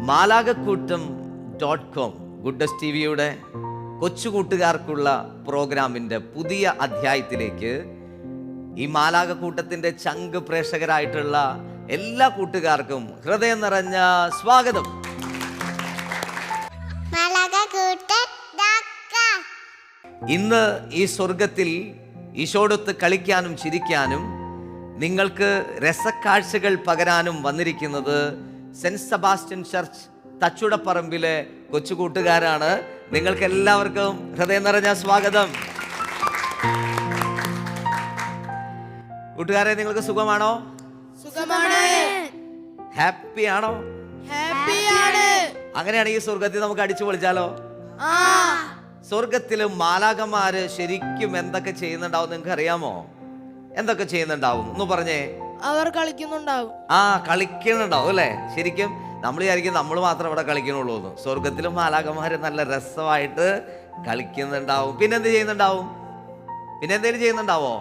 മാലാകക്കൂട്ടം.com goodness ടിവിയുടെ കൊച്ചുകൂട്ടുകാർക്കുള്ള പ്രോഗ്രാമിൻ്റെ പുതിയ അധ്യായത്തിലേക്ക് ഈ മാലാകക്കൂട്ടത്തിൻ്റെ ചങ്ക് പ്രേക്ഷകരായിട്ടുള്ള എല്ലാ കൂട്ടുകാർക്കും ഹൃദയം നിറഞ്ഞ സ്വാഗതം. ഇന്ന് ഈ സ്വർഗത്തിൽ ഈശോടൊത്ത് കളിക്കാനും ചിരിക്കാനും നിങ്ങൾക്ക് രസക്കാഴ്ചകൾ പകരാനും വന്നിരിക്കുന്നത് സെന്റ് സെബാസ്റ്റ്യൻ ചർച്ച് തച്ചുടപ്പറമ്പിലെ കൊച്ചുകൂട്ടുകാരാണ്. നിങ്ങൾക്ക് എല്ലാവർക്കും ഹൃദയം നിറഞ്ഞ സ്വാഗതം. കൂട്ടുകാരെ, നിങ്ങൾക്ക് സുഖമാണോ? ഹാപ്പി ആണോ? അങ്ങനെയാണെങ്കിൽ സ്വർഗത്തിൽ നമുക്ക് അടിച്ചു പൊളിച്ചാലോ? സ്വർഗത്തിലും മാലാഖമാര് ശരിക്കും എന്തൊക്കെ ചെയ്യുന്നുണ്ടാവും നിങ്ങൾക്ക് അറിയാമോ? എന്തൊക്കെ ചെയ്യുന്നുണ്ടാവും എന്ന് പറഞ്ഞേ. അവർ കളിക്കുന്നുണ്ടാവും. കളിക്കുന്നുണ്ടാവും അല്ലേ? ശരിക്കും നമ്മൾ വിചാരിക്കും നമ്മൾ മാത്രം ഇവിടെ കളിക്കണുള്ളൂ എന്ന്. സ്വർഗത്തിലും മാലാഖമാര് നല്ല രസമായിട്ട് കളിക്കുന്നുണ്ടാവും. പിന്നെന്ത് ചെയ്യുന്നുണ്ടാവും? പിന്നെ എന്തെങ്കിലും ചെയ്യുന്നുണ്ടാവോ?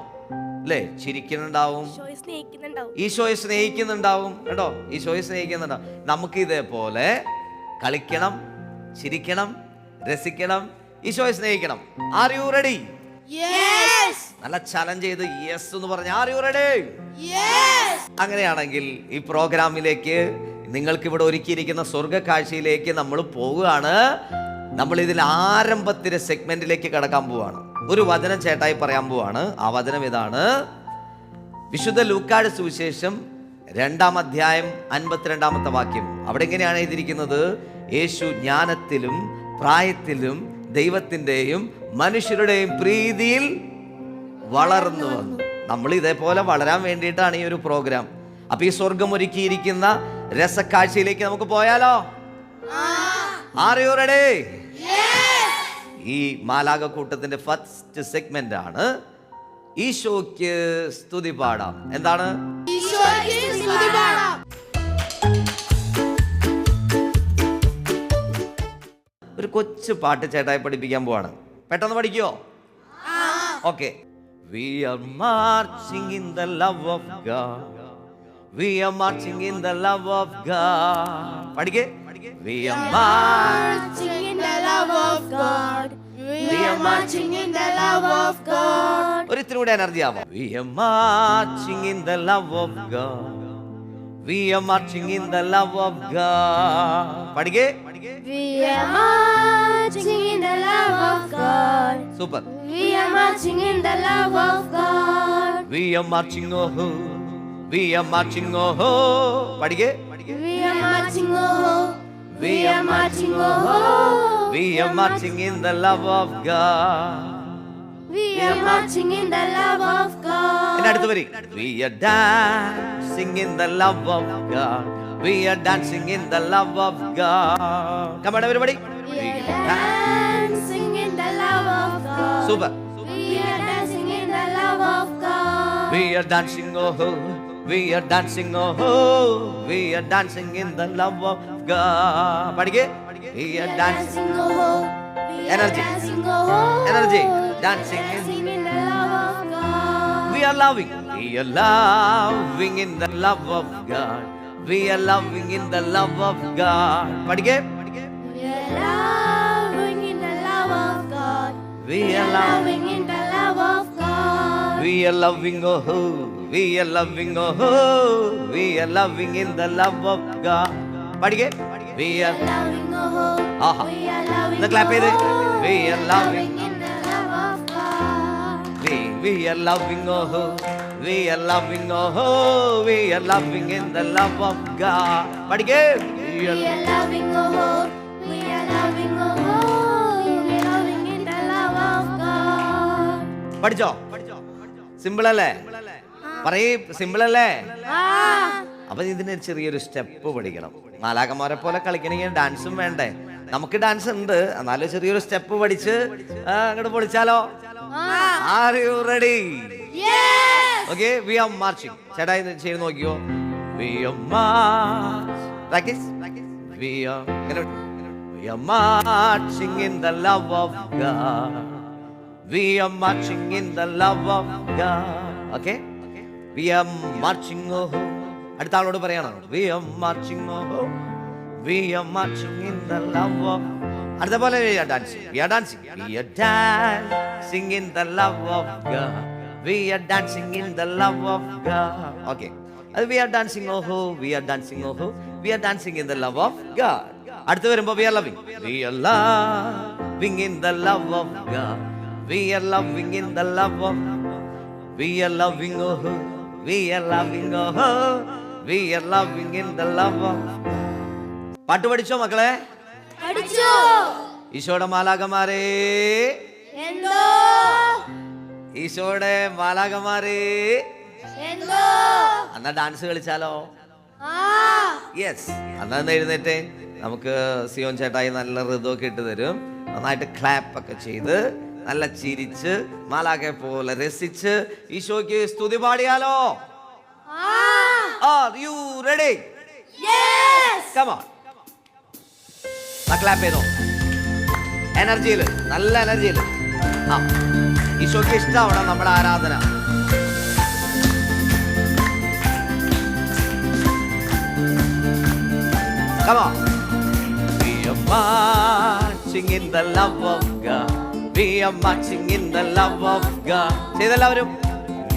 അല്ലേ? ചിരിക്കുന്നുണ്ടാവും, ഈശോയെ സ്നേഹിക്കുന്നുണ്ടാവും. കേട്ടോ, ഈശോയെ സ്നേഹിക്കുന്നുണ്ടാവും. നമുക്ക് ഇതേപോലെ കളിക്കണം, ചിരിക്കണം, രസിക്കണം, ഈശോയെ സ്നേഹിക്കണം. R you ready? നല്ല ചലഞ്ച് ചെയ്ത് യെസ് എന്ന് പറഞ്ഞ ആർ യു റെഡി? അങ്ങനെയാണെങ്കിൽ ഈ പ്രോഗ്രാമിലേക്ക് നിങ്ങൾക്ക് ഇവിടെ ഒരുക്കിയിരിക്കുന്ന സ്വർഗ കാഴ്ചയിലേക്ക് നമ്മൾ പോവുകയാണ്. നമ്മൾ ഇതിൽ ആരംഭത്തിലെ സെഗ്മെന്റിലേക്ക് കടക്കാൻ പോവാണ്. ഒരു വചനം ചേട്ടായി പറയാൻ പോവാണ്. ആ വചനം ഇതാണ്. വിശുദ്ധ ലൂക്കായുടെ സുവിശേഷം 2-ാം അധ്യായം 52-ാമത്തെ വാക്യം. അവിടെ എങ്ങനെയാണ് എഴുതിയിരിക്കുന്നത്? യേശു ജ്ഞാനത്തിലും പ്രായത്തിലും ദൈവത്തിൻ്റെയും മനുഷ്യരുടെയും പ്രീതിയിൽ വളർന്നു വന്നു. നമ്മൾ ഇതേപോലെ വളരാൻ വേണ്ടിയിട്ടാണ് ഈ ഒരു പ്രോഗ്രാം. അപ്പൊ ഈ സ്വർഗം ഒരുക്കിയിരിക്കുന്ന രസക്കാഴ്ചയിലേക്ക് നമുക്ക് പോയാലോ? R you ready? ഈ മാലാഖക്കൂട്ടത്തിന്റെ ഫസ്റ്റ് സെഗ്മെന്റ് ആണ് ഈശോയ്ക്ക് സ്തുതി പാടാം. എന്താണ്? ഒരു കൊച്ചു പാട്ട് ചേട്ടായി പഠിപ്പിക്കാൻ പോവാണ്. പെട്ടെന്ന് പഠിക്കോ? Okay. We are marching in the love of God. We are marching in the love of God. പഠിക്കേ. We are marching in the love of God. We are marching in the love of God. ഒരു ഇത്തിരി കൂടെ energy ആവാം. We are marching in the love of God. We are marching in the love of God. പഠിക്കേ. We are marching in the love of God. Super. We are marching in the love of God. We are marching, oh, we are marching, oh. പഠിക്കേ. We are marching, oh. We are marching, oh. We are marching in the love of God. We are marching in the love of God. And അടുത്ത വരി. We are dancing in the love of God. We are dancing in the love of God. Come on everybody. We are dancing in the love of God. Super. We are dancing in the love of God. We are dancing, oh. We are dancing, oh. We are dancing in the love of God. പഠിക്കേ. We are dancing, oh. Energy. Energy. Dancing in the love of God. We are loving. We are loving in the love of God. We are loving in the love of God. പഠിക്കേ. We are loving in the love of God. We are loving in the love of God. We are loving, oh. We are loving, oh. We are loving in the love of God. പഠിക്കേ. We are loving, oh. We are loving. ഒന്ന് clap ചെയ്ത്. We are loving in the love of God. We are loving, oh. We are loving, oh. We are loving in the love of God. പഠിക്കേ. We are loving, oh. We are loving, oh. We are loving in the love of God. പഠിച്ചോ? Simple അല്ലേ? പറയ്, simple അല്ലേ? അപ്പൊ ഇതിന് ചെറിയൊരു step പഠിക്കണം. മാലാഖമാരെ പോലെ കളിക്കണമെങ്കിൽ ഡാൻസും വേണ്ടേ? നമുക്ക് ഡാൻസ് ഉണ്ട്, എന്നാലും ചെറിയൊരു സ്റ്റെപ്പ് പഠിച്ച് അങ്ങോട്ട് പൊളിച്ചാലോ? Are you ready? Okay. We are marching. ചേട്ടാ ഇത് ചെയ്ത് നോക്കിയോ? We are march. Practice. We are marching in the love of God. We are marching in the love of God. Okay? We are marching, oh. അടുത്ത ആളോട് പറയണം. We are marching, oh. We are marching in the love of. അടുത്ത പോലെ we are dancing. We are dancing. We are dancing in the love of God. We are dancing in the love of God. Okay. We are dancing oh ho. We are dancing oh ho. We are dancing in the love of God. അടുത്ത വരുമ്പോൾ we are loving. We are loving in the love of God. We are loving in the love of. We are loving oh ho. We are loving oh ho. We are loving in the love of. പാട്ട് പഠിച്ചോ മക്കളെ? പഠിച്ചു. ഈശോയുടെ മാലാഖമാരേ, എന്തോ ഈശോയുടെ മാലാഖമാരേ, എന്തോ എന്നാ dance കളിച്ചാലോ? ആ യെസ്. എന്നാ എഴുന്നേറ്റേ. നമുക്ക് സിയോൻ ചേട്ടായി നല്ല ഋതുവൊക്കെ ഇട്ട് തരും. നന്നായിട്ട് ക്ലാപ്പ് ഒക്കെ ചെയ്ത് നല്ല ചിരിച്ച് മാലാഖയെ പോലെ രസിച്ച് ഈശോയ്ക്ക് സ്തുതി പാടിയാലോ? Are you ready? Yes. Come on. Clap ചെയ്തോ. എനർജിയിൽ, നല്ല എനർജിയിൽ. ആ, ഈശോയ്ക്ക് ഇഷ്ടമാണ് നമ്മുടെ ആരാധന. Come on. We are marching in the love of God. We are marching in the love of God. ചെയ്തെല്ലാവരും.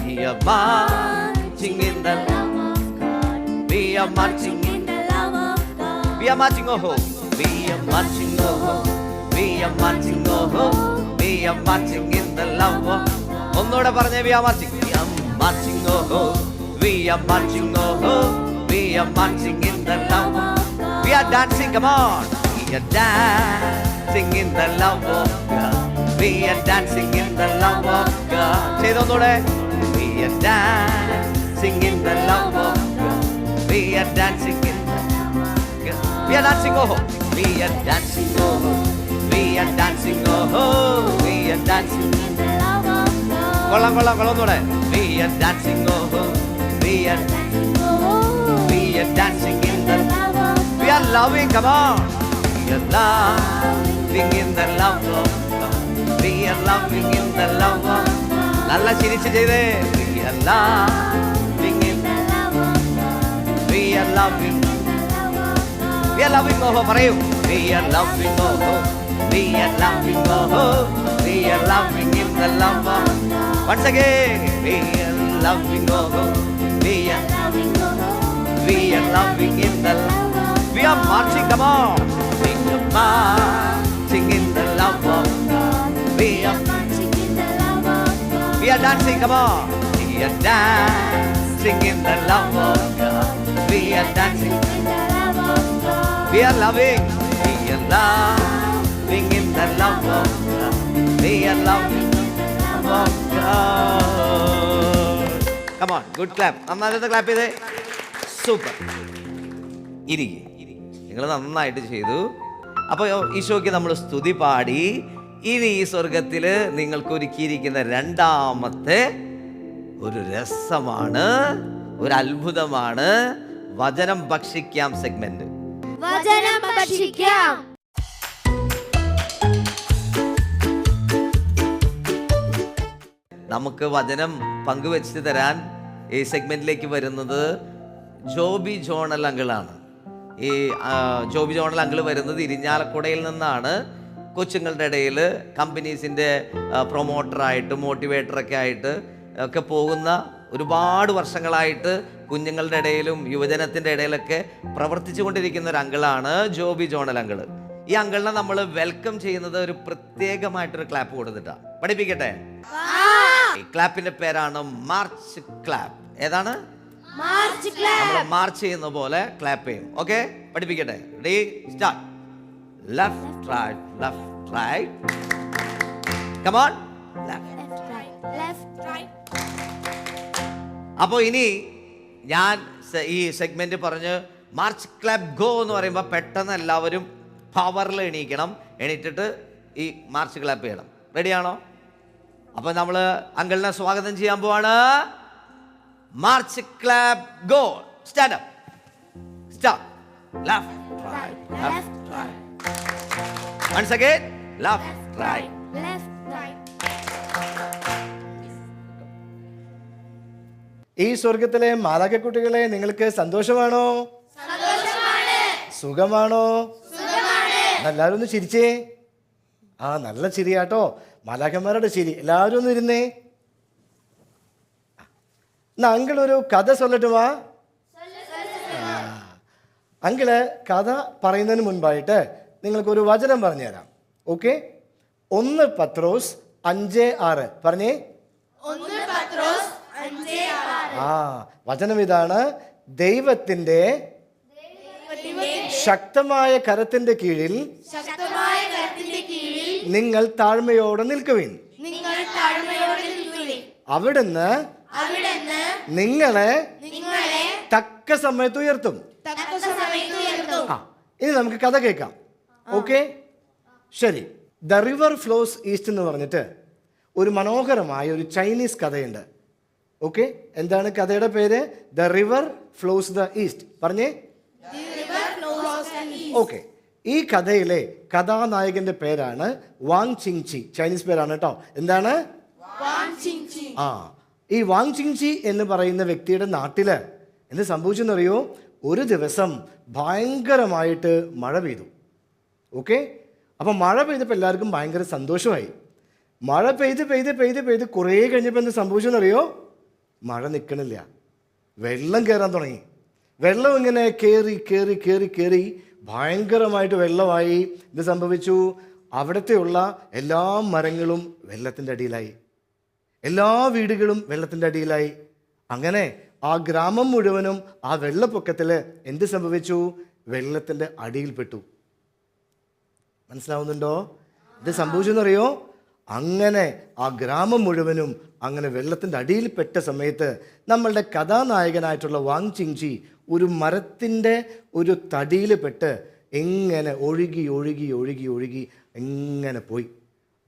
We are marching in the love of God. We are marching in the love of God. We are marching oh ho. We are marching oh ho. We are marching oh ho. We are marching in the love of. ഒന്നുകൂടെ പറഞ്ഞേ. We are marching. We are marching oh ho. We are marching oh ho. We are marching in the love of. We are dancing, come on. We are dancing in the love of God. We are dancing in the love of God. ചെയ്തോന്നൂടെ. We are dancing in the love of God. We are dancing in the love of God. We are dancing, oh, we are dancing, oh, we are dancing, oh, we are dancing in the love of God. കൊള്ളാം കൊള്ളാം കൊള്ളാന്നൂടെ. We are dancing, oh, we are dancing, oh, we are dancing in the love of God. We are loving, come on. We are loving in the love of God. We are loving in the love of God. നല്ല ചിരിച്ച് ചെയ്തേ. We are loving in the love of God. We are loving in the love of God. We are loving, oh, പറയൂ. We are loving, oh, we are loving, oh, we are loving in the love of God. Once again. We are loving, oh, we are loving, oh, we are loving in the love. We are marching, come on. We are marching in the love of God. We are marching in the love of God. We are dancing, come on. We are dancing in the love of God. We are dancing in the love of God. We are loving. We are loving in the love of God. We are loving in the love of God. Come on, good clap. നന്നായിട്ട് clap ചെയ്തേ. Super. ഇരിക്കും. നിങ്ങൾ നന്നായിട്ട് ചെയ്തു. അപ്പോൾ ഈശോയ്ക്ക് നമ്മൾ സ്തുതി പാടി. ഇനി ഈ സ്വർഗത്തിൽ നിങ്ങൾക്ക് ഒരുക്കിയിരിക്കുന്ന രണ്ടാമത്തെ ഒരു രസമാണ്, ഒരു അത്ഭുതമാണ് വചനം ഭക്ഷിക്കാം സെഗ്മെന്റ്. വചനം ഭക്ഷിക്കാം. നമുക്ക് വചനം പങ്കുവെച്ച് തരാൻ ഈ സെഗ്മെന്റിലേക്ക് വരുന്നത് ജോബി ജോണൽ അങ്കിളാണ്. ഈ ജോബി ജോണൽ അങ്കിൾ വരുന്നത് ഇരിഞ്ഞാലക്കുടയിൽ നിന്നാണ്. കൊച്ചുങ്ങളുടെ ഇടയിൽ കമ്പനീസിൻ്റെ പ്രൊമോട്ടറായിട്ട് മോട്ടിവേറ്ററൊക്കെ ആയിട്ട് ഒക്കെ പോകുന്ന ഒരുപാട് വർഷങ്ങളായിട്ട് കുഞ്ഞുങ്ങളുടെ ഇടയിലും യുവജനത്തിൻ്റെ ഇടയിലൊക്കെ പ്രവർത്തിച്ചു കൊണ്ടിരിക്കുന്ന ഒരു അങ്കിളാണ് ജോബി ജോണൽ അങ്കിൾ. ഈ അങ്കിളിനെ നമ്മൾ വെൽക്കം ചെയ്യുന്നത് ഒരു പ്രത്യേകമായിട്ടൊരു ക്ലാപ്പ് കൊടുത്തിട്ടാണ്. പഠിപ്പിക്കട്ടെ? ഈ ക്ലാപ്പിന്റെ പേരാണ് മാർച്ച് ക്ലാപ്പ്. ഏതാണ്? March clap. നമ്മൾ മാർച്ച് ചെയ്യുന്ന പോലെ ക്ലാപ്പ് ചെയ്യും. ഓക്കെ, പഠിപ്പിക്കട്ടെ? Ready, start. Left right left right. Come on. Left right left right. അപ്പോൾ ഇനി ഞാൻ ഈ സെഗ്മെന്റ് പറഞ്ഞ് മാർച്ച് ക്ലാപ്പ് ഗോ എന്ന് പറയുമ്പോൾ പെട്ടെന്ന് എല്ലാവരും പവറിൽ എണീക്കണം. എണീറ്റിട്ട് ഈ മാർച്ച് ക്ലാപ്പ് ചെയ്യണം. റെഡിയാണോ? അപ്പോൾ നമ്മൾ അങ്കിളിനെ സ്വാഗതം ചെയ്യാൻ പോവാണ്. March clap go. Stand up. Start. Left right left right. Once again. Left right left right. ഈ സ്വർഗത്തിലെ മാലാഖക്കുട്ടികളെ നിങ്ങൾക്ക് സന്തോഷമാണോ? സുഖമാണോ? എല്ലാവരും ഒന്ന് ചിരിച്ചേ. ആ, നല്ല ചിരിയാട്ടോ, മാലാഖന്മാരുടെ ചിരി. എല്ലാവരും ഒന്ന് ഇരുന്നേ. എന്നാ അങ്കിൾ ഒരു കഥ ചൊല്ലട്ടുമാ? അങ്കിള് കഥ പറയുന്നതിന് മുൻപായിട്ട് നിങ്ങൾക്കൊരു വചനം പറഞ്ഞുതരാം. ഓക്കെ? 1 പത്രോസ് 5:6 പറഞ്ഞേ. ആ, വചനം ഇതാണ്: ദൈവത്തിന്റെ ശക്തമായ കരത്തിന്റെ കീഴിൽ നിങ്ങൾ താഴ്മയോടെ നിൽക്കുവിൻ. അവിടുന്ന് നിങ്ങളെ തക്ക സമയത്ത് ഉയർത്തും. ആ, ഇനി നമുക്ക് കഥ കേൾക്കാം. ഓക്കെ, ശരി. ദ റിവർ ഫ്ലോസ് ഈസ്റ്റ് എന്ന് പറഞ്ഞിട്ട് ഒരു മനോഹരമായ ഒരു ചൈനീസ് കഥയുണ്ട്. ഓക്കെ, എന്താണ് കഥയുടെ പേര്? The river flows the east. പറഞ്ഞേ. ഓക്കെ, ഈ കഥയിലെ കഥാനായകന്റെ പേരാണ് വാങ് ചിങ്ചി. ചൈനീസ് പേരാണ് കേട്ടോ. എന്താണ്? ആ, ഈ വാങ് ചിങ്ചി എന്ന് പറയുന്ന വ്യക്തിയുടെ നാട്ടില് എന്ത് സംഭവിച്ചെന്നറിയോ? ഒരു ദിവസം ഭയങ്കരമായിട്ട് മഴ പെയ്തു. ഓക്കെ, അപ്പം മഴ പെയ്തപ്പോൾ എല്ലാവർക്കും ഭയങ്കര സന്തോഷമായി. മഴ പെയ്ത് പെയ്ത് പെയ്ത് പെയ്ത് കുറേ കഴിഞ്ഞപ്പോൾ എന്ത് സംഭവിച്ചെന്നറിയോ? മഴ നിൽക്കണില്ല, വെള്ളം കയറാൻ തുടങ്ങി. വെള്ളം ഇങ്ങനെ കയറി കയറി കയറി കയറി ഭയങ്കരമായിട്ട് വെള്ളമായി. ഇത് സംഭവിച്ചു, അവിടത്തെയുള്ള എല്ലാ മരങ്ങളും വെള്ളത്തിൻ്റെ അടിയിലായി, എല്ലാ വീടുകളും വെള്ളത്തിൻ്റെ അടിയിലായി. അങ്ങനെ ആ ഗ്രാമം മുഴുവനും ആ വെള്ളപ്പൊക്കത്തിൽ എന്ത് സംഭവിച്ചു? വെള്ളത്തിൻ്റെ അടിയിൽപ്പെട്ടു. മനസ്സിലാവുന്നുണ്ടോ? ഇത് സംഭവിച്ചെന്നറിയോ? അങ്ങനെ ആ ഗ്രാമം മുഴുവനും അങ്ങനെ വെള്ളത്തിൻ്റെ അടിയിൽപ്പെട്ട സമയത്ത് നമ്മളുടെ കഥാനായകനായിട്ടുള്ള വാങ് ചിങ്ചി ഒരു മരത്തിൻ്റെ ഒരു തടിയിൽ പെട്ട് എങ്ങനെ ഒഴുകി ഒഴുകി ഒഴുകി ഒഴുകി എങ്ങനെ പോയി.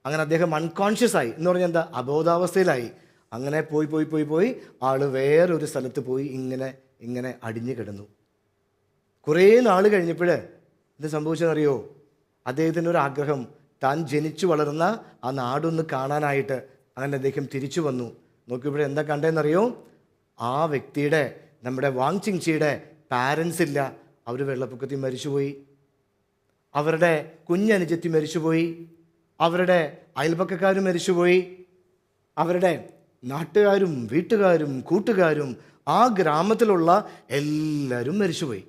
അങ്ങനെ അദ്ദേഹം അൺകോൺഷ്യസ് ആയി. എന്ന് പറഞ്ഞാൽ എന്താ? അബോധാവസ്ഥയിലായി. അങ്ങനെ പോയി പോയി പോയി പോയി ആള് വേറൊരു സ്ഥലത്ത് പോയി ഇങ്ങനെ ഇങ്ങനെ അടിഞ്ഞു കിടന്നു. കുറേ നാൾ കഴിഞ്ഞപ്പോൾ ഇത് സംഭവിച്ചതെന്നറിയോ? അദ്ദേഹത്തിൻ്റെ ഒരു ആഗ്രഹം, താൻ ജനിച്ചു വളർന്ന ആ നാടൊന്ന് കാണാനായിട്ട്. അങ്ങനെ അദ്ദേഹം തിരിച്ചു വന്നു. നോക്കിയപ്പോൾ എന്താ കണ്ടതെന്നറിയോ? ആ വ്യക്തിയുടെ, നമ്മുടെ വാങ് ചിങ്ചിയുടെ പാരൻസ് ഇല്ല. അവർ വെള്ളപ്പൊക്കത്തിൽ മരിച്ചുപോയി. അവരുടെ കുഞ്ഞനുജത്തി മരിച്ചുപോയി. അവരുടെ അയൽപക്കക്കാരും മരിച്ചുപോയി. അവരുടെ നാട്ടുകാരും വീട്ടുകാരും കൂട്ടുകാരും ആ ഗ്രാമത്തിലുള്ള എല്ലാവരും മരിച്ചുപോയി.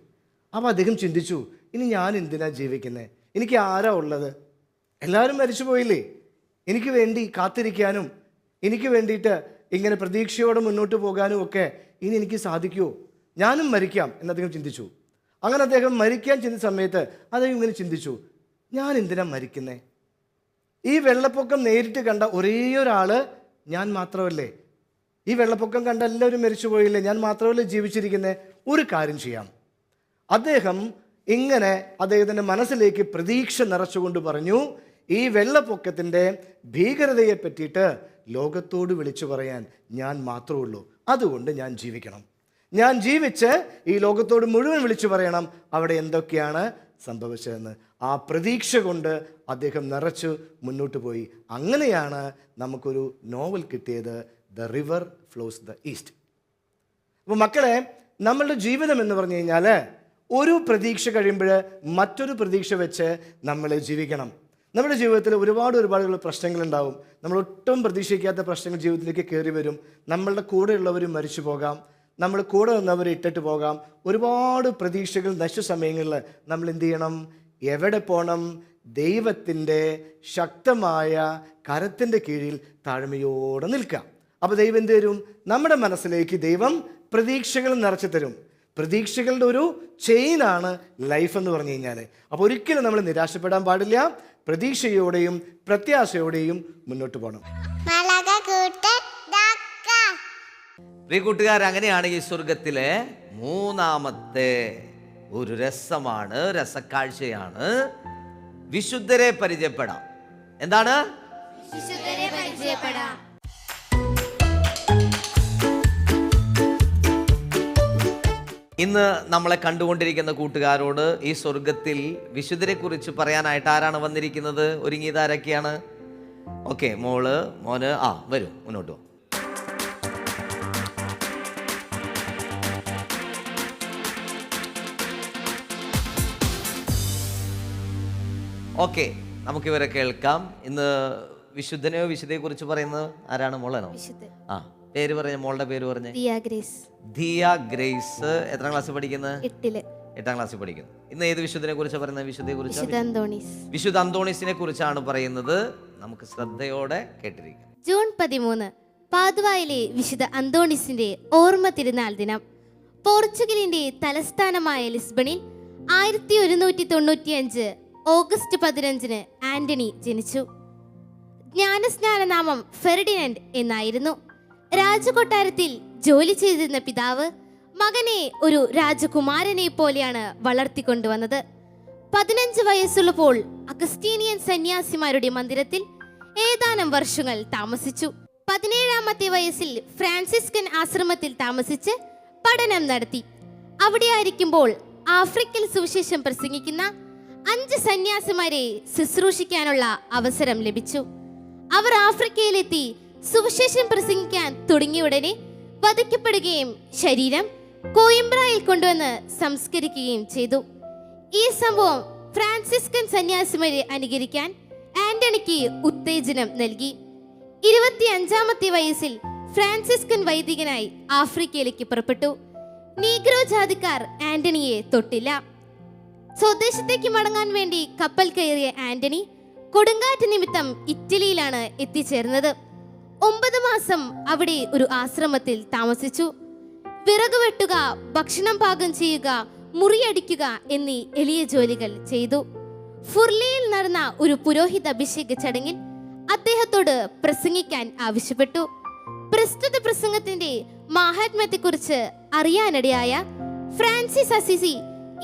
അപ്പോൾ അദ്ദേഹം ചിന്തിച്ചു, ഇനി ഞാൻ എന്തിനാ ജീവിക്കുന്നത്? എനിക്ക് ആരാ ഉള്ളത്? എല്ലാവരും മരിച്ചു പോയില്ലേ? എനിക്ക് വേണ്ടി കാത്തിരിക്കാനും എനിക്ക് വേണ്ടിയിട്ട് ഇങ്ങനെ പ്രതീക്ഷയോടെ മുന്നോട്ട് പോകാനും ഒക്കെ ഇനി എനിക്ക് സാധിക്കുമോ? ഞാനും മരിക്കാം എന്ന് അദ്ദേഹം ചിന്തിച്ചു. അങ്ങനെ അദ്ദേഹം മരിക്കാൻ ചിന്തിച്ച സമയത്ത് അദ്ദേഹം ഇങ്ങനെ ചിന്തിച്ചു, ഞാൻ എന്തിനാ മരിക്കുന്നേ? ഈ വെള്ളപ്പൊക്കം നേരിട്ട് കണ്ട ഒരേ ഒരാൾ ഞാൻ മാത്രമല്ലേ? ഈ വെള്ളപ്പൊക്കം കണ്ട എല്ലാവരും മരിച്ചു പോയില്ലേ? ഞാൻ മാത്രമല്ലേ ജീവിച്ചിരിക്കുന്നത്? ഒരു കാര്യം ചെയ്യാം. അദ്ദേഹം ഇങ്ങനെ അദ്ദേഹത്തിൻ്റെ മനസ്സിലേക്ക് പ്രതീക്ഷ നിറച്ചുകൊണ്ട് പറഞ്ഞു, ഈ വെള്ളപ്പൊക്കത്തിൻ്റെ ഭീകരതയെ പറ്റിയിട്ട് ലോകത്തോട് വിളിച്ചു പറയാൻ ഞാൻ മാത്രമേ ഉള്ളൂ. അതുകൊണ്ട് ഞാൻ ജീവിക്കണം. ഞാൻ ജീവിച്ച് ഈ ലോകത്തോട് മുഴുവൻ വിളിച്ചു പറയണം അവിടെ എന്തൊക്കെയാണ് സംഭവിച്ചതെന്ന്. ആ പ്രതീക്ഷ കൊണ്ട് അദ്ദേഹം നിറച്ചു മുന്നോട്ട് പോയി. അങ്ങനെയാണ് നമുക്കൊരു നോവൽ കിട്ടിയത്, the river flows the east. അപ്പോൾ മക്കളെ, നമ്മളുടെ ജീവിതം എന്ന് പറഞ്ഞു കഴിഞ്ഞാൽ ഒരു പ്രതീക്ഷ കഴിയുമ്പോൾ മറ്റൊരു പ്രതീക്ഷ വെച്ച് നമ്മൾ ജീവിക്കണം. നമ്മുടെ ജീവിതത്തിൽ ഒരുപാട് പ്രശ്നങ്ങളുണ്ടാവും. നമ്മൾ ഒട്ടും പ്രതീക്ഷിക്കാത്ത പ്രശ്നങ്ങൾ ജീവിതത്തിലേക്ക് കയറി വരും. നമ്മളുടെ കൂടെയുള്ളവർ മരിച്ചു പോകാം, നമ്മൾ കൂടെ നിന്നവരെ ഇട്ടിട്ട് പോകാം. ഒരുപാട് പ്രതീക്ഷകൾ നശിച്ച സമയങ്ങളിൽ നമ്മൾ എന്ത് ചെയ്യണം? എവിടെ പോകണം? ദൈവത്തിൻ്റെ ശക്തമായ കരത്തിൻ്റെ കീഴിൽ താഴ്മയോടെ നിൽക്കാം. അപ്പോൾ ദൈവം എന്ത് തരും? നമ്മുടെ മനസ്സിലേക്ക് ദൈവം പ്രതീക്ഷകൾ നിറച്ചു തരും. പ്രതീക്ഷകളുടെ ഒരു ചെയിനാണ് ലൈഫ് എന്ന് പറഞ്ഞു കഴിഞ്ഞാൽ. അപ്പോൾ ഒരിക്കലും നമ്മൾ നിരാശപ്പെടാൻ പാടില്ല. പ്രതീക്ഷയോടെയും പ്രത്യാശയോടെയും മുന്നോട്ട് പോകണം. പ്രിയ കൂട്ടുകാർ, അങ്ങനെയാണ് ഈ സ്വർഗത്തിലെ മൂന്നാമത്തെ ഒരു രസമാണ്, രസക്കാഴ്ചയാണ് വിശുദ്ധരെ പരിചയപ്പെടാം. എന്താണ്? വിശുദ്ധരെ പരിചയപ്പെടാം. ഇന്ന് നമ്മളെ കണ്ടുകൊണ്ടിരിക്കുന്ന കൂട്ടുകാരോട് ഈ സ്വർഗത്തിൽ വിശുദ്ധരെ കുറിച്ച് പറയാനായിട്ട് ആരാണ് വന്നിരിക്കുന്നത്? ഒരുങ്ങിയത് ആരൊക്കെയാണ്? ഓക്കെ, മോള്, മോന്, വരൂ, മുന്നോട്ട്. ഓക്കെ, നമുക്കിവരെ കേൾക്കാം. ഇന്ന് വിശുദ്ധനെയോ വിശുദ്ധയെ കുറിച്ച് പറയുന്നത് ആരാണ്? മോളാണോ? ആ, പേര് പറഞ്ഞ മോളുടെ പേര് പറഞ്ഞേ. ദിയ ഗ്രേസ്. ദിയ ഗ്രേസ്. എത്രാം ക്ലാസ്സിൽ പഠിക്കുന്നത്? 8ാം ക്ലാസ്സിൽ പഠിക്കുന്നു. ഇന്ന് ഏത് വിശുദ്ധനെ കുറിച്ചാണ് പറയുന്നത്? വിശുദ്ധയെ കുറിച്ച്. വിശുദ്ധ അന്തോണീസിനെ കുറിച്ചാണ് പറയുന്നത്. നമുക്ക് ശ്രദ്ധയോടെ കേട്ടിരിക്കാം. ജൂൺ 13 പാതുവായിലെ വിശുദ്ധ അന്തോണീസിന്റെ ഓർമ്മ തിരുനാൾ ദിനം. പോർച്ചുഗലിന്റെ തലസ്ഥാനമായ ലിസ്ബണിൽ 1195 ഓഗസ്റ്റ് 15 ആന്റണി ജനിച്ചു. ജ്ഞാനസ്നാന നാമം ഫെർഡിനൻഡ് എന്നായിരുന്നു. രാജകൊട്ടാരത്തിൽ ജോലി ചെയ്തിരുന്ന പിതാവ് മകനെ ഒരു രാജകുമാരനെ പോലെയാണ് വളർത്തിക്കൊണ്ടുവന്നത്. 15 വയസ്സുള്ളപ്പോൾ അഗസ്റ്റീനിയൻ സന്യാസിമാരുടെ മന്ദിരത്തിൽ ഏതാനും വർഷങ്ങൾ താമസിച്ചു. 17ാമത്തെ വയസ്സിൽ ഫ്രാൻസിസ്കൻ ആശ്രമത്തിൽ താമസിച്ച് പഠനം നടത്തി. അവിടെ ആയിരിക്കുമ്പോൾ ആഫ്രിക്കയിൽ സുവിശേഷം പ്രസംഗിക്കുന്ന 5 സന്യാസിമാരെ ശുശ്രൂഷിക്കാനുള്ള അവസരം ലഭിച്ചു. അവർ ആഫ്രിക്കയിലെത്തി സുവിശേഷം പ്രസംഗിക്കാൻ തുടങ്ങിയ ഉടനെ വധിക്കപ്പെടുകയും ശരീരം കോയിംബ്രയിൽ കൊണ്ടുവന്ന് സംസ്കരിക്കുകയും ചെയ്തു. ഈ സംഭവം ഫ്രാൻസിസ്കൻ സന്യാസിമാരെ അനുകരിക്കാൻ ആന്റണിക്ക് ഉത്തേജനം നൽകി. 25ാമത്തെ വയസ്സിൽ ഫ്രാൻസിസ്കൻ വൈദികനായി ആഫ്രിക്കയിലേക്ക് പുറപ്പെട്ടു. നീഗ്രോ ജാതിക്കാർ ആന്റണിയെ തൊട്ടില്ല. സ്വദേശത്തേക്ക് മടങ്ങാൻ വേണ്ടി കപ്പൽ കയറിയ ആന്റണി കൊടുങ്കാറ്റ് നിമിത്തം ഇറ്റലിയിലാണ് എത്തിച്ചേർന്നത്. 9 മാസം അവിടെ ഒരു ആശ്രമത്തിൽ താമസിച്ചു. വിറക് വെട്ടുക, ഭക്ഷണം പാകം ചെയ്യുക, മുറിയടിക്കുക എന്നീ എളിയ ജോലികൾ ചെയ്തു. ഫുർലിയിൽ നടന്ന ഒരു പുരോഹിത അഭിഷേക ചടങ്ങിൽ അദ്ദേഹത്തോട് പ്രസംഗിക്കാൻ ആവശ്യപ്പെട്ടു. പ്രസ്തുത പ്രസംഗത്തിന്റെ മാഹാത്മ്യത്തെക്കുറിച്ച് അറിയാനിടയായ ഫ്രാൻസിസ് അസിസി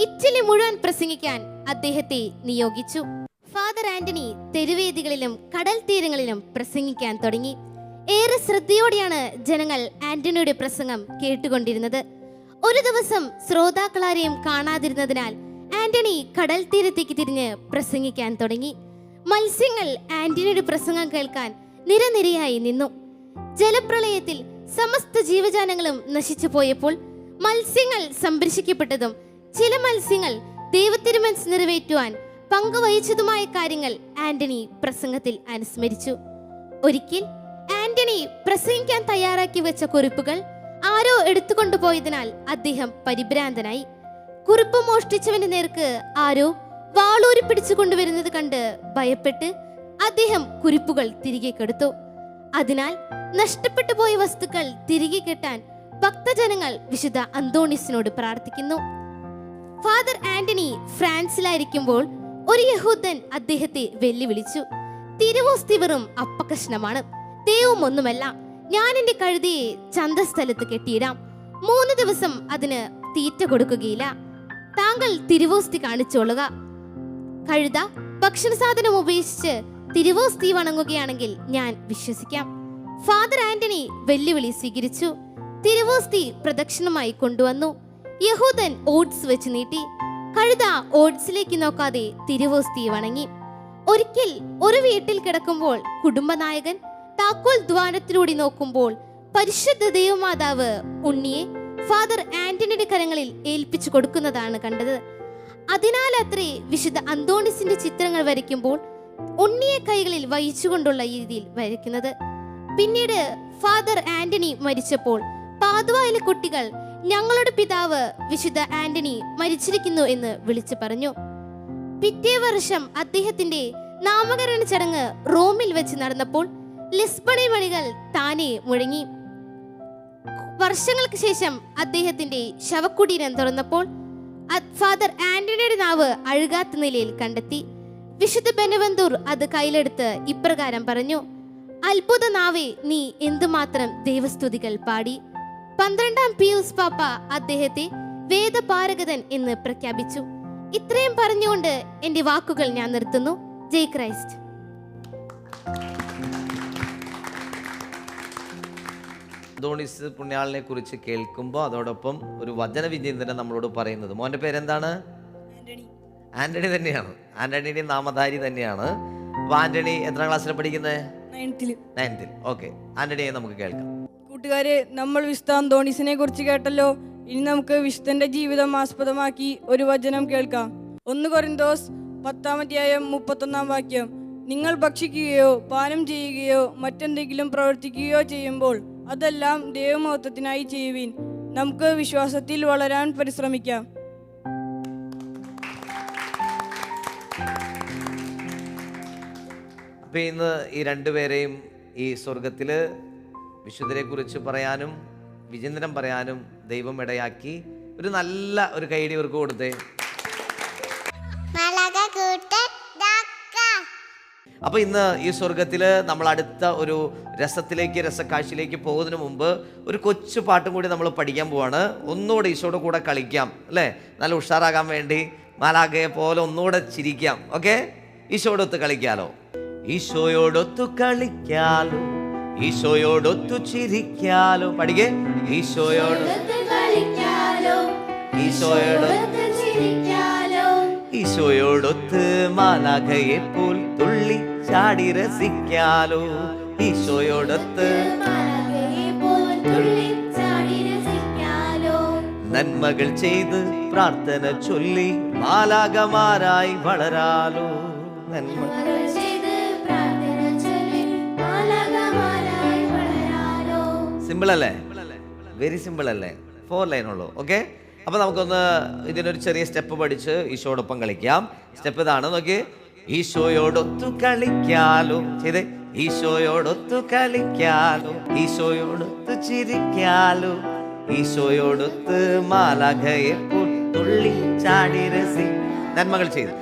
ഇറ്റലി മുഴുവൻ പ്രസംഗിക്കാൻ അദ്ദേഹത്തെ നിയോഗിച്ചു. ഫാദർ ആന്റണി തെരുവേദികളിലും കടൽ തീരങ്ങളിലും പ്രസംഗിക്കാൻ തുടങ്ങി. ഏറെ ശ്രദ്ധയോടെയാണ് ജനങ്ങൾ ആന്റണിയുടെ പ്രസംഗം കേട്ടുകൊണ്ടിരുന്നത്. ഒരു ദിവസം ശ്രോതാക്കളാരെയും കാണാതിരുന്നതിനാൽ ആന്റണി കടൽ തീരത്തേക്ക് തിരിഞ്ഞ് പ്രസംഗിക്കാൻ തുടങ്ങി. മത്സ്യങ്ങൾ ആന്റണിയുടെ പ്രസംഗം കേൾക്കാൻ നിരനിരയായി നിന്നു. ജലപ്രളയത്തിൽ സമസ്ത ജീവജാലങ്ങളും നശിച്ചു പോയപ്പോൾ മത്സ്യങ്ങൾ സംരക്ഷിക്കപ്പെട്ടതും ചില മത്സ്യങ്ങൾ ദൈവത്തിരുമനസ് നിറവേറ്റുവാൻ പങ്കുവഹിച്ചതുമായ കാര്യങ്ങൾ ആന്റണി പ്രസംഗത്തിൽ അനുസ്മരിച്ചു. ഒരിക്കൽ ആന്റണി പ്രസംഗിക്കാൻ തയ്യാറാക്കി വെച്ച കുറിപ്പുകൾ ആരോ എടുത്തുകൊണ്ടുപോയതിനാൽ അദ്ദേഹം പരിഭ്രാന്തനായി. കുറിപ്പ് മോഷ്ടിച്ചവന്റെ നേർക്ക് ആരോ വാളൂരി പിടിച്ചു കൊണ്ടുവരുന്നത് കണ്ട് ഭയപ്പെട്ട് അദ്ദേഹം കുറിപ്പുകൾ തിരികെ കെടുത്തു. അതിനാൽ നഷ്ടപ്പെട്ടു പോയ വസ്തുക്കൾ തിരികെ കെട്ടാൻ ഭക്തജനങ്ങൾ വിശുദ്ധ അന്തോണീസിനോട് പ്രാർത്ഥിക്കുന്നു. ഫാദർ ആന്റണി ഫ്രാൻസിലായിരിക്കുമ്പോൾ ഒരു യഹൂദൻ അദ്ദേഹത്തെ വെല്ലുവിളിച്ചു. തിരുവോസ്തി വെറും അപ്പകഷ്ണമാണ്, ദൈവം ഒന്നുമല്ല. ഞാൻ എന്റെ കഴുതയെ ചന്തസ്ഥലത്ത് കെട്ടിയിടാം. 3 ദിവസം അതിന് തീറ്റ കൊടുക്കുകയില്ല. താങ്കൾ തിരുവോസ്തി കാണിച്ചോളുക. കഴുത ഭക്ഷണ സാധനം ഉപേക്ഷിച്ച് തിരുവോസ്തി വണങ്ങുകയാണെങ്കിൽ ഞാൻ വിശ്വസിക്കാം. ഫാദർ ആന്റണി വെല്ലുവിളി സ്വീകരിച്ചു. തിരുവോസ്തി പ്രദക്ഷിണമായി കൊണ്ടുവന്നു. യഹൂദൻ ഓട്സ് വെച്ച് നീട്ടി. കഴുത ഓട്സിലേക്ക് നോക്കാതെ തിരുവോസ്തി വണങ്ങി. ഒരിക്കൽ ഒരു വീട്ടിൽ കിടക്കുമ്പോൾ കുടുംബനായകൻ താക്കോൽ ദ്വാരത്തിലൂടെ നോക്കുമ്പോൾ പരിശുദ്ധ ദൈവമാതാവ് ഉണ്ണിയെ ഫാദർ ആന്റണിയുടെ കരങ്ങളിൽ ഏൽപ്പിച്ചു കൊടുക്കുന്നതാണ് കണ്ടത്. അതിനാൽ അത്രേ വിശുദ്ധ അന്തോണീസിന്റെ ചിത്രങ്ങൾ വരയ്ക്കുമ്പോൾ ഉണ്ണിയെ കൈകളിൽ വഹിച്ചുകൊണ്ടുള്ള രീതിയിൽ വരയ്ക്കുന്നത്. പിന്നീട് ഫാദർ ആന്റണി മരിച്ചപ്പോൾ പാതുവായിലെ കുട്ടികൾ ഞങ്ങളുടെ പിതാവ് വിശുദ്ധ ആന്റണി മരിച്ചിരിക്കുന്നു എന്ന് വിളിച്ചു പറഞ്ഞു. പിറ്റേ വർഷം അദ്ദേഹത്തിന്റെ നാമകരണ ചടങ്ങ് റോമിൽ വെച്ച് നടന്നപ്പോൾ ലിസ്ബണി മണികൾ താനെ മുഴങ്ങി. വർഷങ്ങൾക്ക് ശേഷം അദ്ദേഹത്തിന്റെ ശവക്കുടീരം തുറന്നപ്പോൾ ഫാദർ ആന്റണിയുടെ നാവ് അഴുകാത്ത നിലയിൽ കണ്ടെത്തി. വിശുദ്ധ ബെനവന്തൂർ അത് കയ്യിലെടുത്ത് ഇപ്രകാരം പറഞ്ഞു: അത്ഭുത നാവേ, നീ എന്തുമാത്രം ദൈവസ്തുതികൾ പാടി. 12ാം പിയൂസ് പാപ്പ അദ്ദേഹത്തെ വേദപാരഗതൻ എന്ന് പ്രഖ്യാപിച്ചു. ഇത്രയും പറഞ്ഞുകൊണ്ട് എന്റെ വാക്കുകൾ ഞാൻ നിർത്തുന്നു. ജയ് ക്രൈസ്റ്റ്. അന്തോണീസ് പുണ്യാളിനെ കുറിച്ച് കേൾക്കുമ്പോൾ അതോടൊപ്പം ഒരു വചന വിചിന്തനം നമ്മളോട് പറയുന്നത്. മോന്റെ പേരെന്താണ്? ആന്റണി തന്നെയാണ്. ആന്റണിയുടെ നാമധാരി തന്നെയാണ്. അപ്പൊ ആന്റണി എത്രാം ക്ലാസ്സിൽ പഠിക്കുന്നത്? 9th. ഓക്കെ, ആന്റണിയെ നമുക്ക് കേൾക്കാം. കൂട്ടുകാരെ, നമ്മൾ വിശുദ്ധ അന്തോണീസിനെ കുറിച്ച് കേട്ടല്ലോ. ഇനി നമുക്ക് വിശുദ്ധന്റെ ജീവിതം ആസ്പദമാക്കി ഒരു വചനം കേൾക്കാം. 1 കൊരിന്തോസ് 10-31 നിങ്ങൾ ഭക്ഷിക്കുകയോ പാനം ചെയ്യുകയോ മറ്റെന്തെങ്കിലും പ്രവർത്തിക്കുകയോ ചെയ്യുമ്പോൾ അതെല്ലാം ദൈവമഹത്വത്തിനായി ചെയ്യുവിൻ. നമുക്ക് വിശ്വാസത്തിൽ വളരാൻ പരിശ്രമിക്കാം. അപ്പം ഇന്ന് ഈ രണ്ടുപേരെയും ഈ സ്വർഗത്തിൽ വിശുദ്ധരെ കുറിച്ച് പറയാനും വിചിന്തനം പറയാനും ദൈവം ഇടയാക്കി. ഒരു നല്ല ഒരു കൈയടി ഇവർക്ക് കൊടുത്തേ. അപ്പോൾ ഇന്ന് ഈ സ്വർഗത്തിൽ നമ്മൾ അടുത്ത ഒരു രസക്കാഴ്ചയിലേക്ക് പോകുന്നതിന് മുമ്പ് ഒരു കൊച്ചു പാട്ടും കൂടി നമ്മൾ പഠിക്കാൻ പോവാണ്. ഒന്നുകൂടെ ഈശോയുടെ കൂടെ കളിക്കാം അല്ലേ? നല്ല ഉഷാറാകാൻ വേണ്ടി മാലാഖയെ പോലെ ഒന്നുകൂടെ ചിരിക്കാം. ഓക്കെ, ഈശോയോടൊത്ത് കളിക്കാലോ. ഈശോയോടൊത്തു കളിക്കാലോ, ഈശോയോടൊത്തു ചിരിക്കാലോ. പഠിക്കേ. ഈശോയോടൊത്ത് കളിക്കാലോ, ഈശോയോടൊത്ത് ചിരിക്കാലോ, ഈശോയോടൊത്ത് മാലാഖയെ പോൽ തുള്ളി ചാടി രസിക്കാലോ. ഈശോയോടൊത്ത് നന്മകൾ ചെയ്ത് പ്രാർത്ഥന ചൊല്ലി മാലാഖമാരായി വളരാലോ. നന്മകൾ സിമ്പിൾ അല്ലേ? വെരി സിമ്പിൾ അല്ലേ? 4 ലൈനുള്ളൂ. ഓക്കെ, അപ്പോൾ നമുക്കൊന്ന് ഇതിനൊരു ചെറിയ സ്റ്റെപ്പ് പഠിച്ച് ഈശോടൊപ്പം കളിക്കാം. സ്റ്റെപ്പ് ഇതാണ്, നോക്കി. ഈശോയോടൊത്തു കളിക്കാലോ ചെയ്തേ. ഈശോയോടൊത്തു കളിക്കാലോ, ഈശോയോടൊത്തു ചിരിക്കാലോ, ഈശോയോടൊത്ത് മാലാഖയെ തുള്ളി ചാടി രസി. നന്മകൾ ചെയ്ത്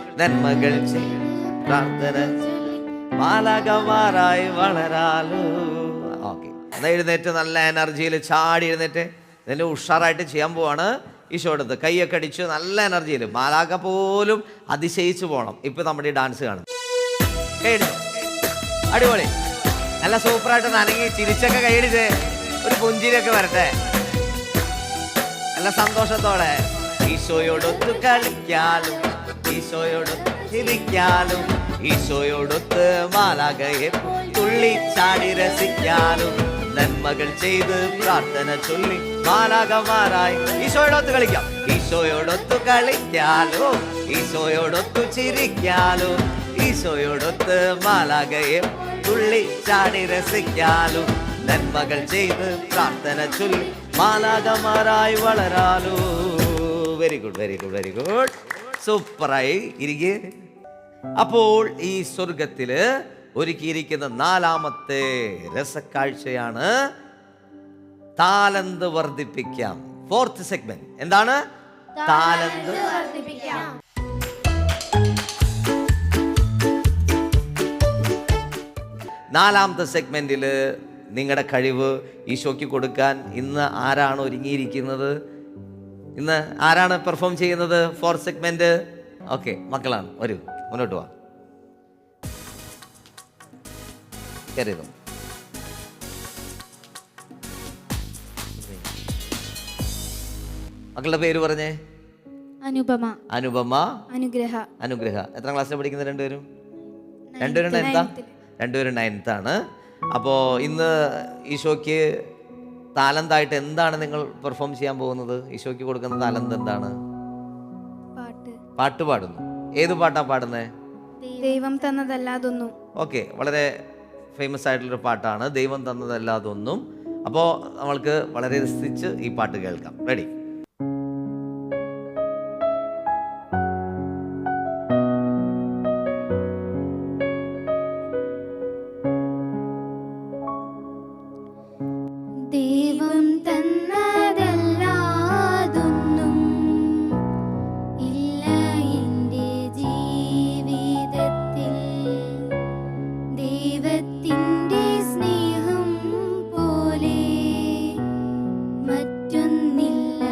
പ്രാർത്ഥന മാലാഖമാരായി വളരാലോ. ഓക്കെ, അത് എഴുന്നേറ്റ് നല്ല എനർജിയിൽ ചാടി എഴുന്നേറ്റ് ഇതിൻ്റെ ഉഷാറായിട്ട് ചെയ്യാൻ പോവാണ്. ഈശോടത്ത് കൈയൊക്കെ അടിച്ച് നല്ല എനർജിയിൽ മാലാഖ പോലും അതിശയിച്ചു പോകണം. ഇപ്പം നമ്മുടെ ഈ ഡാൻസ് കാണും. അടിപൊളി, നല്ല സൂപ്പറായിട്ട് നനങ്ങി ചിരിച്ചൊക്കെ കൈയടിച്ച് ഒരു പുഞ്ചിരിയൊക്കെ വരട്ടെ നല്ല സന്തോഷത്തോടെ. ഈശോയോടൊത്ത് കളിക്കാലും, ഈശോയോടൊത്ത് ചിരിക്കാലും, ഈശോയോടൊത്ത് മാലാഖയെ തുള്ളി ചാടി രസിക്കാലും, നന്മകൾ ചെയ്ത് പ്രാർത്ഥന ചൊല്ലി മാലാഖമാരായി. ഈശോയോടൊത്ത് കളിക്കാം. ഈശോയോടൊത്ത് കളിക്കാലോ, ഈശോയോടൊത്ത് ചിരിക്കാലോ, ഈശോയോടൊത്ത് മാലാഖയെ തുള്ളി ചാടി രസിക്കാലോ, നന്മകൾ ചെയ്ത് പ്രാർത്ഥന ചൊല്ലി മാലാഖമാരായി വളരാലോ. Very good, very good, very good. സൂപ്പറായി ഇരിക്കെ. അപ്പോൾ ഈ സ്വർഗത്തില് ഒരുക്കിയിരിക്കുന്ന 4ാമത്തെ രസക്കാഴ്ചയാണ് താലന്ത് വർദ്ധിപ്പിക്കാം. 4th സെഗ്മെന്റ് എന്താണ്? താലന്ത് വർദ്ധിപ്പിക്കാം. നാലാമത്തെ സെഗ്മെന്റിൽ നിങ്ങളുടെ കഴിവ് ഈശോയ്ക്ക് കൊടുക്കാൻ ഇന്ന് ആരാണ് ഒരുങ്ങിയിരിക്കുന്നത്? ഇന്ന് ആരാണ് പെർഫോം ചെയ്യുന്നത്? 4th segment. ഓക്കെ, മക്കളാണ്. വരൂ, മുന്നോട്ട് പോവാം. കയറിയതും മക്കളുടെ പേര് പറഞ്ഞേ. അനുപമ, അനുപമ, അനുഗ്രഹ. അനുഗ്രഹ. എത്ര ക്ലാസ്സിൽ പഠിക്കുന്നത് രണ്ടുപേരും? രണ്ടുപേരും 9th ആണ്. അപ്പോൾ ഇന്ന് ഈശോയ്ക്ക് താലന്തായിട്ട് എന്താണ് നിങ്ങൾ പെർഫോം ചെയ്യാൻ പോകുന്നത്? ഈശോയ്ക്ക് കൊടുക്കുന്ന താലന്ത് എന്താണ്? പാട്ട് പാടുന്നു. ഏത് പാട്ടാണ് പാടുന്നത്? ദൈവം തന്നതല്ലാതൊന്നും. ഓക്കെ, വളരെ ഫേമസ് ആയിട്ടുള്ളൊരു പാട്ടാണ് ദൈവം തന്നതല്ലാതൊന്നും. അപ്പോൾ നമ്മൾക്ക് വളരെ രസിച്ച് ഈ പാട്ട് കേൾക്കാം. റെഡി? ദൈവം തന്നതല്ലാതൊന്നും ഇല്ല എൻ്റെ ജീവിതത്തിൽ. ദൈവത്തിൻ്റെ സ്നേഹം പോലെ മറ്റൊന്നില്ല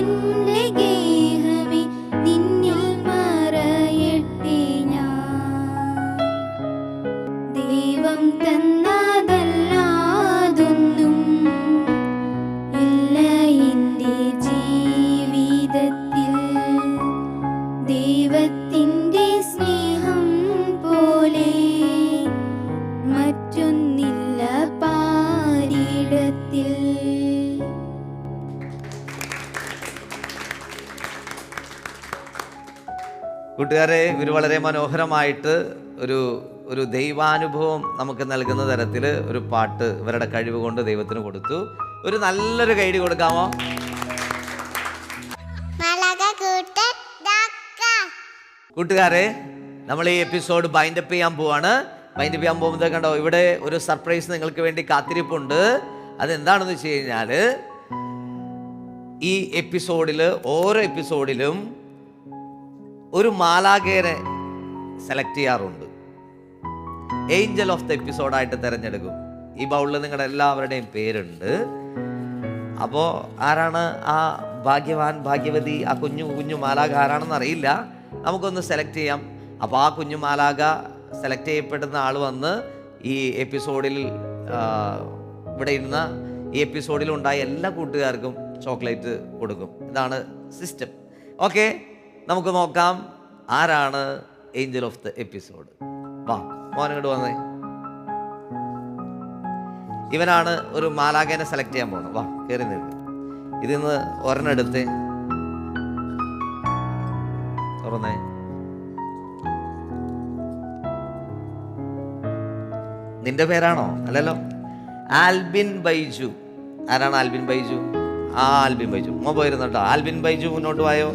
എൻ്റെ ഗേഹമേ നിന്നിൽ മറയട്ടെ ഞാൻ. ദൈവം തന്നതല്ലാതൊന്നും ഇല്ല എൻ്റെ ജീവിതത്തിൽ. ദൈവത്തിൻ്റെ സ്നേഹം പോലെ മറ്റൊന്നില്ല പാരിടത്തിൽ. കൂട്ടുകാരെ, ഇവർ വളരെ മനോഹരമായിട്ട് ഒരു ദൈവാനുഭവം നമുക്ക് നൽകുന്ന തരത്തിൽ ഒരു പാട്ട് ഇവരുടെ കഴിവ് കൊണ്ട് ദൈവത്തിന് കൊടുത്തു. ഒരു നല്ലൊരു കൈഡി കൊടുക്കാമോ? കൂട്ടുകാരെ, നമ്മൾ ഈ എപ്പിസോഡ് ബൈൻഡപ്പ് ചെയ്യാൻ പോവാണ്. ബൈൻഡപ്പ് ചെയ്യാൻ പോകുമ്പോൾ കണ്ടോ, ഇവിടെ ഒരു സർപ്രൈസ് നിങ്ങൾക്ക് വേണ്ടി കാത്തിരിപ്പുണ്ട്. അതെന്താണെന്ന് വെച്ച് കഴിഞ്ഞാൽ, ഈ എപ്പിസോഡിൽ ഓരോ എപ്പിസോഡിലും ഒരു മാലാഖേനെ സെലക്ട് ചെയ്യാറുണ്ട്. ഏഞ്ചൽ ഓഫ് ദ എപ്പിസോഡായിട്ട് തിരഞ്ഞെടുക്കും. ഈ ബൗളിൽ നിങ്ങളുടെ എല്ലാവരുടെയും പേരുണ്ട്. അപ്പോൾ ആരാണ് ആ ഭാഗ്യവാൻ, ഭാഗ്യവതി, ആ കുഞ്ഞു മാലാഖ ആരാണെന്ന് അറിയില്ല. നമുക്കൊന്ന് സെലക്ട് ചെയ്യാം. അപ്പോൾ ആ കുഞ്ഞു മാലാഖ സെലക്ട് ചെയ്യപ്പെടുന്ന ആൾ വന്ന് ഈ എപ്പിസോഡിൽ ഇവിടെ ഇരുന്ന ഈ എപ്പിസോഡിൽ ഉണ്ടായ എല്ലാ കൂട്ടുകാർക്കും ചോക്ലേറ്റ് കൊടുക്കും. ഇതാണ് സിസ്റ്റം. ഓക്കെ, നമുക്ക് നോക്കാം ആരാണ് ഏഞ്ചൽ ഓഫ് ദ എപ്പിസോഡ്. വാ മോനങ്ങോട്ട് വന്നേ. ഇവനാണ് ഒരു മാലാഖേനെ സെലക്ട് ചെയ്യാൻ പോകുന്നത്. വാ കയറി നിൽക്കും. ഇതിന്ന് ഒരെണ്ണെടുത്ത് തുറന്നേ. നിന്റെ പേരാണോ? അല്ലല്ലോ. ആൽബിൻ ബൈജു. ആരാണ് ആൽബിൻ ബൈജു? ആൽബിൻ ബൈജു മോ പോയിരുന്നു കേട്ടോ. ആൽബിൻ ബൈജു മുന്നോട്ട് പോയോ?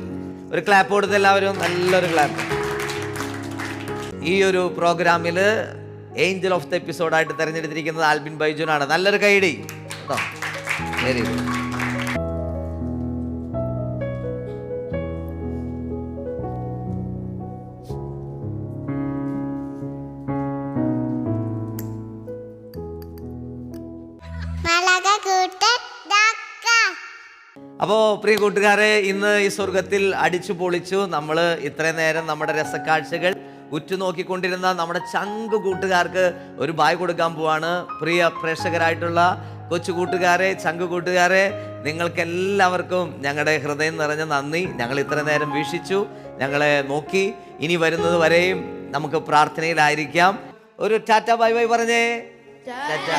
ഒരു ക്ലാപ്പ് കൊടുത്ത് എല്ലാവരും, നല്ലൊരു ക്ലാപ്പ്. ഈ ഒരു പ്രോഗ്രാമിൽ ഏഞ്ചൽ ഓഫ് ദ എപ്പിസോഡായിട്ട് തിരഞ്ഞെടുത്തിരിക്കുന്നത് ആൽബിൻ ബൈജുനാണ്. നല്ലൊരു കൈഡി കേട്ടോ. Very good. അപ്പോൾ പ്രിയ കൂട്ടുകാരെ, ഇന്ന് ഈ സ്വർഗത്തിൽ അടിച്ചു പൊളിച്ചു. നമ്മൾ ഇത്രയും നേരം നമ്മുടെ രസക്കാഴ്ചകൾ ഉറ്റുനോക്കിക്കൊണ്ടിരുന്ന നമ്മുടെ ചങ്ക് കൂട്ടുകാർക്ക് ഒരു ബായ് കൊടുക്കാൻ പോവാണ്. പ്രിയ പ്രേക്ഷകരായിട്ടുള്ള കൊച്ചു കൂട്ടുകാരെ, ചങ്ക് കൂട്ടുകാരെ, നിങ്ങൾക്കെല്ലാവർക്കും ഞങ്ങളുടെ ഹൃദയം നിറഞ്ഞ നന്ദി. ഞങ്ങൾ ഇത്ര നേരം വീക്ഷിച്ചു, ഞങ്ങളെ നോക്കി. ഇനി വരുന്നത് വരെയും നമുക്ക് പ്രാർത്ഥനയിലായിരിക്കാം. ഒരു ടാറ്റ ബൈ ബൈ പറഞ്ഞേ. ടാറ്റ.